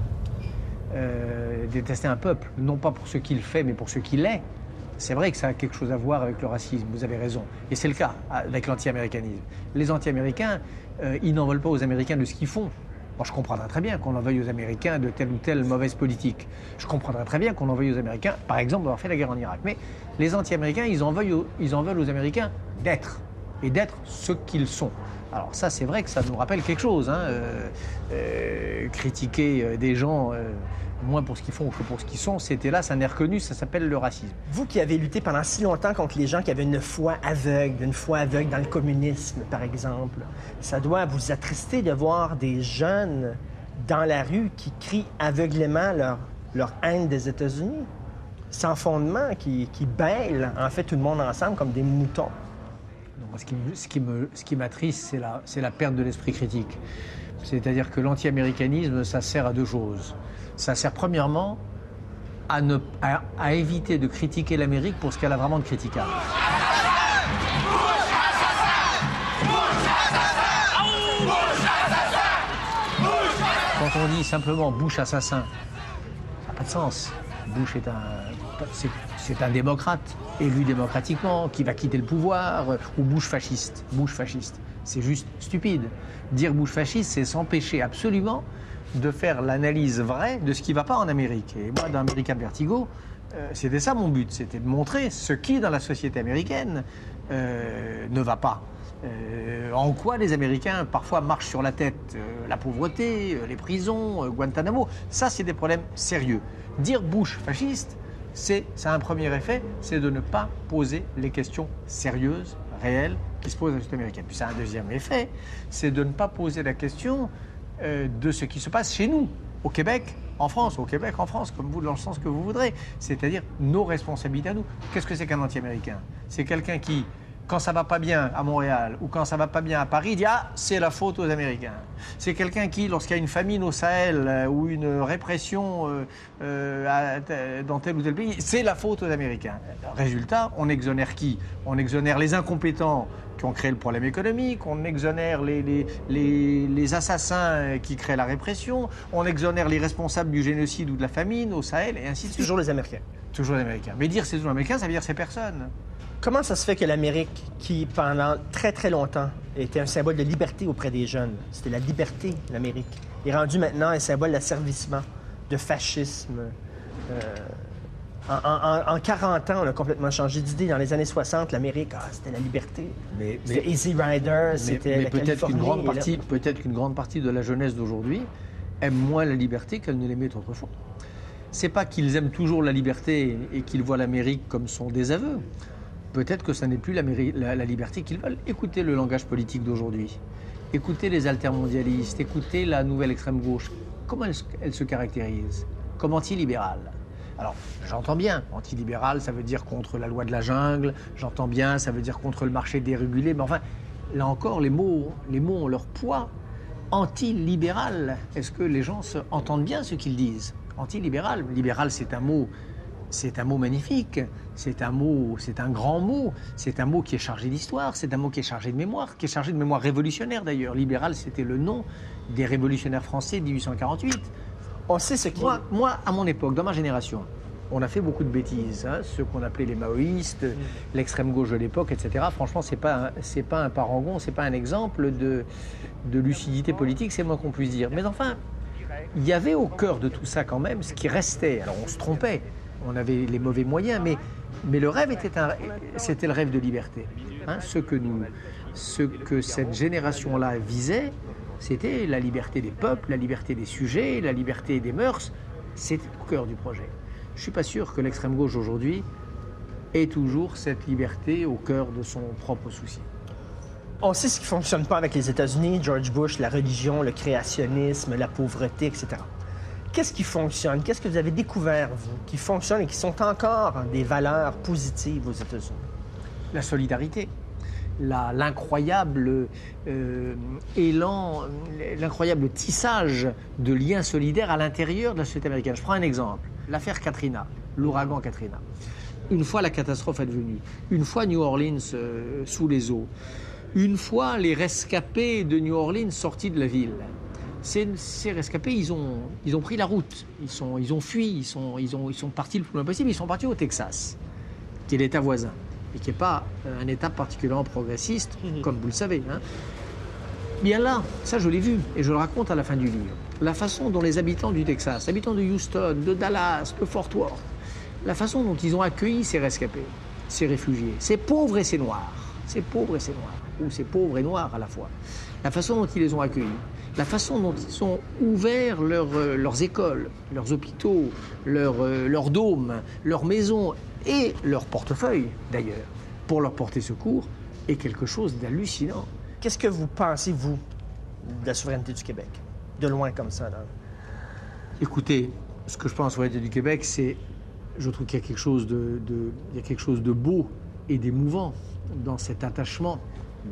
Détester un peuple, non pas pour ce qu'il fait, mais pour ce qu'il est. C'est vrai que ça a quelque chose à voir avec le racisme, vous avez raison. Et c'est le cas avec l'anti-américanisme. Les anti-américains, ils n'en veulent pas aux Américains de ce qu'ils font. Moi, je comprendrais très bien qu'on en veuille aux Américains de telle ou telle mauvaise politique. Je comprendrais très bien qu'on en veuille aux Américains, par exemple, d'avoir fait la guerre en Irak. Mais les anti-américains, ils en veulent aux Américains d'être, et d'être ce qu'ils sont. Alors ça, c'est vrai que ça nous rappelle quelque chose. Critiquer des gens moins pour ce qu'ils font que pour ce qu'ils sont, c'est hélas un air connu, ça s'appelle le racisme. Vous qui avez lutté pendant si longtemps contre les gens qui avaient une foi aveugle dans le communisme, par exemple, ça doit vous attrister de voir des jeunes dans la rue qui crient aveuglément leur haine des États-Unis, sans fondement, qui bêlent en fait tout le monde ensemble comme des moutons. Non, ce qui m'attriste, c'est la perte de l'esprit critique. C'est-à-dire que l'anti-américanisme, ça sert à deux choses. Ça sert premièrement à éviter de critiquer l'Amérique pour ce qu'elle a vraiment de critiquable. Quand on dit simplement Bush assassin, ça n'a pas de sens. Bush c'est un démocrate, élu démocratiquement, qui va quitter le pouvoir, ou Bush fasciste. Bush fasciste, c'est juste stupide. Dire Bush fasciste, c'est s'empêcher absolument de faire l'analyse vraie de ce qui ne va pas en Amérique. Et moi, dans American Vertigo, c'était ça mon but, c'était de montrer ce qui, dans la société américaine, ne va pas. En quoi les Américains, parfois, marchent sur la tête. La pauvreté, les prisons, Guantanamo, ça, c'est des problèmes sérieux. Dire Bush fasciste, ça a un premier effet, c'est de ne pas poser les questions sérieuses, réelles, qui se posent à la société américaine. Puis ça a un deuxième effet, c'est de ne pas poser la question de ce qui se passe chez nous, au Québec, en France, comme vous, dans le sens que vous voudrez. C'est-à-dire nos responsabilités à nous. Qu'est-ce que c'est qu'un anti-américain? C'est quelqu'un qui quand ça va pas bien à Montréal ou quand ça va pas bien à Paris, il dit « Ah, c'est la faute aux Américains ». C'est quelqu'un qui, lorsqu'il y a une famine au Sahel ou une répression dans tel ou tel pays, c'est la faute aux Américains. Résultat, on exonère qui? On exonère les incompétents qui ont créé le problème économique, on exonère les assassins qui créent la répression, on exonère les responsables du génocide ou de la famine au Sahel, et ainsi de suite. Toujours les Américains. Toujours les Américains. Mais dire c'est toujours les Américains, ça veut dire c'est personne. Comment ça se fait que l'Amérique, qui pendant très très longtemps était un symbole de liberté auprès des jeunes, c'était la liberté, l'Amérique, est rendue maintenant un symbole d'asservissement, de fascisme? En 40 ans, on a complètement changé d'idée. Dans les années 60, l'Amérique, c'était la liberté. C'était Easy Rider, c'était la Californie. Peut-être qu'une grande partie de la jeunesse d'aujourd'hui aime moins la liberté qu'elle ne l'aimait autrefois. C'est pas qu'ils aiment toujours la liberté et qu'ils voient l'Amérique comme son désaveu. Peut-être que ça n'est plus la liberté qu'ils veulent. Écoutez le langage politique d'aujourd'hui. Écoutez les altermondialistes. Écoutez la nouvelle extrême gauche. Comment elle se caractérise? Comme antilibérale. Alors, j'entends bien, antilibéral, ça veut dire contre la loi de la jungle, j'entends bien, ça veut dire contre le marché dérégulé, mais enfin, là encore, les mots ont leur poids. Antilibéral, est-ce que les gens entendent bien ce qu'ils disent? Antilibéral, libéral, c'est un mot magnifique, c'est un grand mot, c'est un mot qui est chargé d'histoire, c'est un mot qui est chargé de mémoire, qui est chargé de mémoire révolutionnaire d'ailleurs. Libéral, c'était le nom des révolutionnaires français de 1848. On sait ce qui... Moi, à mon époque, dans ma génération, on a fait beaucoup de bêtises. Hein, ceux qu'on appelait les maoïstes, l'extrême gauche de l'époque, etc. Franchement, c'est pas un parangon, c'est pas un exemple de lucidité politique, c'est le moins qu'on puisse dire. Mais enfin, il y avait au cœur de tout ça quand même ce qui restait. Alors on se trompait, on avait les mauvais moyens, mais le rêve c'était le rêve de liberté. Hein, ce que cette génération-là visait, c'était la liberté des peuples, la liberté des sujets, la liberté des mœurs. C'était au cœur du projet. Je ne suis pas sûr que l'extrême gauche aujourd'hui ait toujours cette liberté au cœur de son propre souci. On sait ce qui ne fonctionne pas avec les États-Unis, George Bush, la religion, le créationnisme, la pauvreté, etc. Qu'est-ce qui fonctionne? Qu'est-ce que vous avez découvert, vous, qui fonctionne et qui sont encore des valeurs positives aux États-Unis? La solidarité. L'incroyable élan, l'incroyable tissage de liens solidaires à l'intérieur de la société américaine. Je prends un exemple, l'affaire Katrina, l'ouragan Katrina. Une fois la catastrophe advenue, une fois New Orleans sous les eaux, une fois les rescapés de New Orleans sortis de la ville. Ces rescapés, ils ont pris la route, ils ont fui, ils sont partis le plus loin possible, ils sont partis au Texas, qui est l'État voisin. Et qui n'est pas un État particulièrement progressiste, comme vous le savez. Hein. Bien là, ça je l'ai vu, et je le raconte à la fin du livre, la façon dont les habitants du Texas, habitants de Houston, de Dallas, de Fort Worth, la façon dont ils ont accueilli ces rescapés, ces réfugiés, ces pauvres et ces noirs, ou ces pauvres et noirs à la fois, la façon dont ils les ont accueillis, la façon dont ils ont ouvert leurs écoles, leurs hôpitaux, leurs dômes, leurs maisons, et leur portefeuille, d'ailleurs, pour leur porter secours, est quelque chose d'hallucinant. Qu'est-ce que vous pensez, vous, de la souveraineté du Québec? De loin comme ça, là. Écoutez, ce que je pense de la souveraineté du Québec, c'est... Je trouve qu'il y a quelque chose de beau et d'émouvant dans cet attachement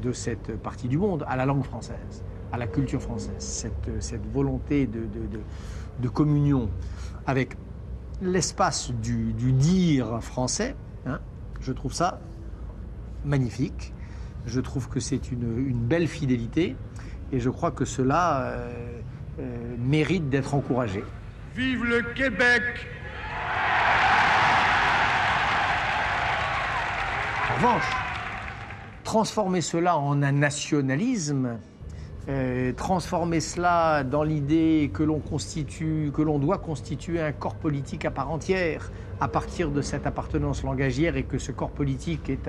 de cette partie du monde à la langue française, à la culture française, cette volonté de communion avec l'espace du dire français, hein, je trouve ça magnifique. Je trouve que c'est une belle fidélité et je crois que cela mérite d'être encouragé. Vive le Québec! En revanche, transformer cela en un nationalisme, transformer cela dans l'idée que l'on doit constituer un corps politique à part entière à partir de cette appartenance langagière et que ce corps politique est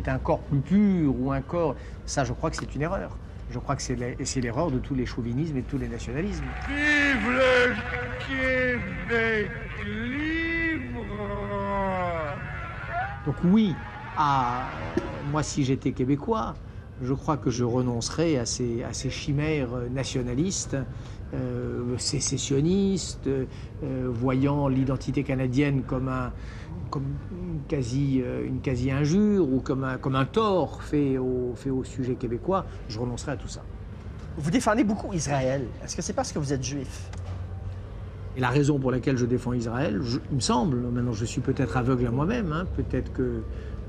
un corps plus pur ou un corps... Ça, je crois que c'est une erreur. Je crois que c'est l'erreur de tous les chauvinismes et de tous les nationalismes. Vive le Québec libre! Donc oui, moi si j'étais québécois, Je crois que je renoncerai à ces chimères nationalistes, sécessionnistes, voyant l'identité canadienne comme une quasi-injure ou comme un tort fait au sujet québécois. Je renoncerai à tout ça. Vous défendez beaucoup Israël. Est-ce que c'est parce que vous êtes juif? Et la raison pour laquelle je défends Israël, il me semble, maintenant je suis peut-être aveugle à moi-même, hein, peut-être que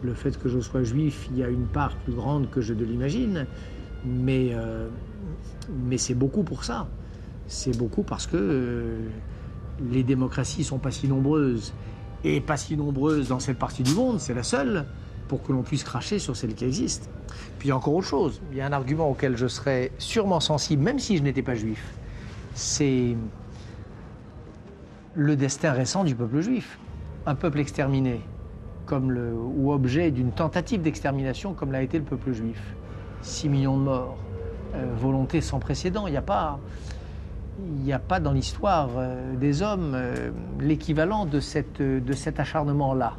le fait que je sois juif, il y a une part plus grande que je ne l'imagine, mais c'est beaucoup pour ça. C'est beaucoup parce que les démocraties ne sont pas si nombreuses, et pas si nombreuses dans cette partie du monde, c'est la seule, pour que l'on puisse cracher sur celle qui existe. Puis il y a encore autre chose, il y a un argument auquel je serais sûrement sensible, même si je n'étais pas juif, c'est le destin récent du peuple juif. Un peuple exterminé, ou objet d'une tentative d'extermination comme l'a été le peuple juif. 6 millions de morts, volonté sans précédent. Il n'y a pas dans l'histoire des hommes l'équivalent de cet acharnement-là.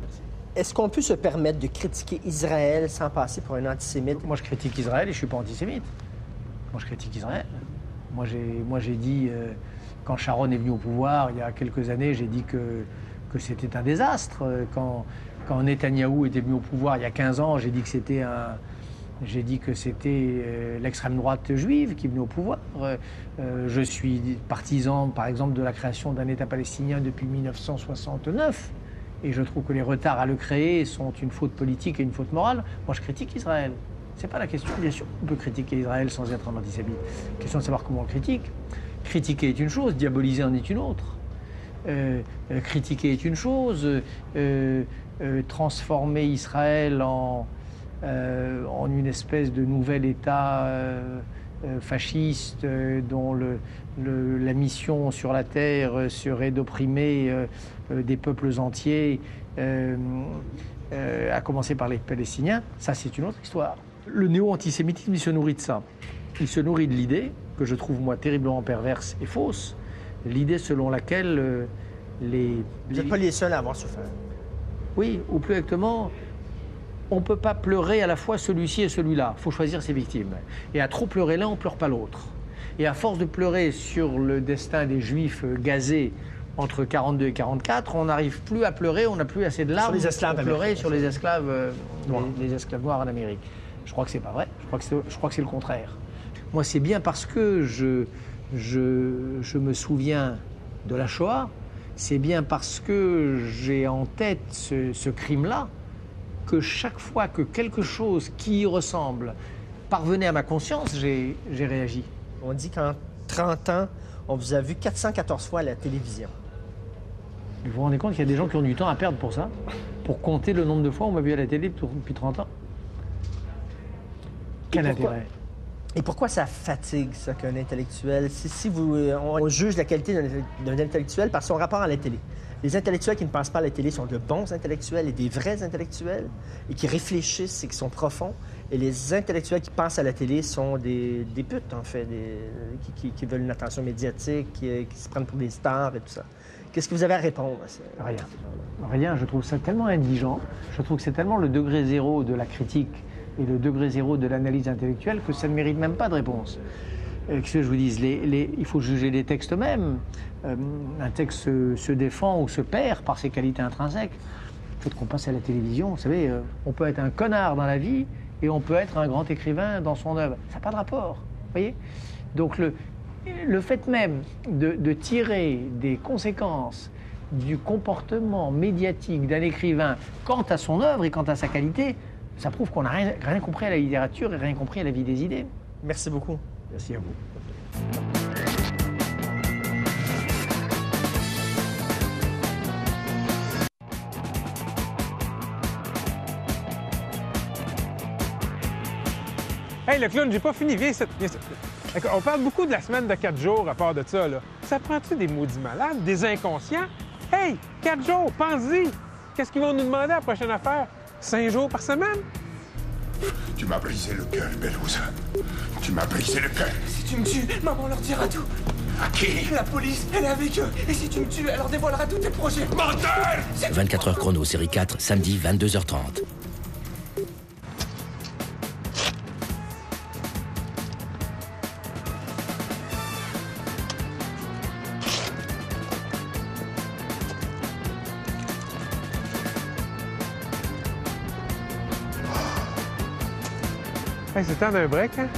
Est-ce qu'on peut se permettre de critiquer Israël sans passer pour un antisémite? Moi, je critique Israël et je ne suis pas antisémite. Moi, je critique Israël. Moi, j'ai dit, quand Sharon est venu au pouvoir, il y a quelques années, j'ai dit que c'était un désastre. Quand Netanyahou était venu au pouvoir il y a 15 ans, j'ai dit que c'était l'extrême droite juive qui venait au pouvoir. Je suis partisan, par exemple, de la création d'un État palestinien depuis 1969. Et je trouve que les retards à le créer sont une faute politique et une faute morale. Moi, je critique Israël. C'est pas la question. Bien sûr, on peut critiquer Israël sans être un antisémite. Question de savoir comment on le critique. Critiquer est une chose, diaboliser en est une autre. Critiquer est une chose, transformer Israël en une espèce de nouvel État fasciste dont la mission sur la terre serait d'opprimer des peuples entiers, à commencer par les Palestiniens, ça c'est une autre histoire. Le néo-antisémitisme, il se nourrit de ça. Il se nourrit de l'idée, que je trouve moi terriblement perverse et fausse, l'idée selon laquelle Vous n'êtes pas les seuls à avoir souffert. Oui, ou plus exactement, on ne peut pas pleurer à la fois celui-ci et celui-là. Il faut choisir ses victimes. Et à trop pleurer l'un, on ne pleure pas l'autre. Et à force de pleurer sur le destin des Juifs gazés entre 1942 et 1944, on n'arrive plus à pleurer, on n'a plus assez de larmes pour pleurer sur les esclaves noirs en Amérique. Je crois que c'est pas vrai. Je crois que c'est le contraire. Moi, c'est bien parce que je me souviens de la Shoah, c'est bien parce que j'ai en tête ce crime-là, que chaque fois que quelque chose qui y ressemble parvenait à ma conscience, j'ai réagi. On dit qu'en 30 ans, on vous a vu 414 fois à la télévision. Vous vous rendez compte qu'il y a des gens qui ont du temps à perdre pour ça? Pour compter le nombre de fois où on m'a vu à la télé depuis 30 ans? Quel intérêt? Et pourquoi ça fatigue, ça, qu'un intellectuel? On juge la qualité d'un intellectuel par son rapport à la télé. Les intellectuels qui ne pensent pas à la télé sont de bons intellectuels et des vrais intellectuels et qui réfléchissent et qui sont profonds. Et les intellectuels qui pensent à la télé sont des putes, en fait, qui veulent une attention médiatique, qui se prennent pour des stars et tout ça. Qu'est-ce que vous avez à répondre à ça? Rien. Rien. Je trouve ça tellement indigent. Je trouve que c'est tellement le degré zéro de la critique et le degré zéro de l'analyse intellectuelle que ça ne mérite même pas de réponse. Qu'est-ce que je vous dise? Il faut juger les textes eux-mêmes. Un texte se défend ou se perd par ses qualités intrinsèques. Le fait qu'on passe à la télévision, vous savez, on peut être un connard dans la vie et on peut être un grand écrivain dans son œuvre. Ça n'a pas de rapport, vous voyez? Donc le fait même de tirer des conséquences du comportement médiatique d'un écrivain quant à son œuvre et quant à sa qualité, ça prouve qu'on n'a rien compris à la littérature et rien compris à la vie des idées. Merci beaucoup. Merci à vous. Hey, le clown, j'ai pas fini. Viens, on parle beaucoup de la semaine de 4 jours à part de ça, là. Ça prend-tu des maudits malades, des inconscients? Hey, 4 jours, pense-y! Qu'est-ce qu'ils vont nous demander à la prochaine affaire? 5 jours par semaine? Tu m'as brisé le cœur, Bellouz. Tu m'as brisé le cœur. Si tu me tues, maman leur dira tout. À qui? La police, elle est avec eux. Et si tu me tues, elle leur dévoilera tous tes projets. Menteur! 24 heures chrono, série 4, samedi, 22h30. Hey, c'est le temps d'un break, hein?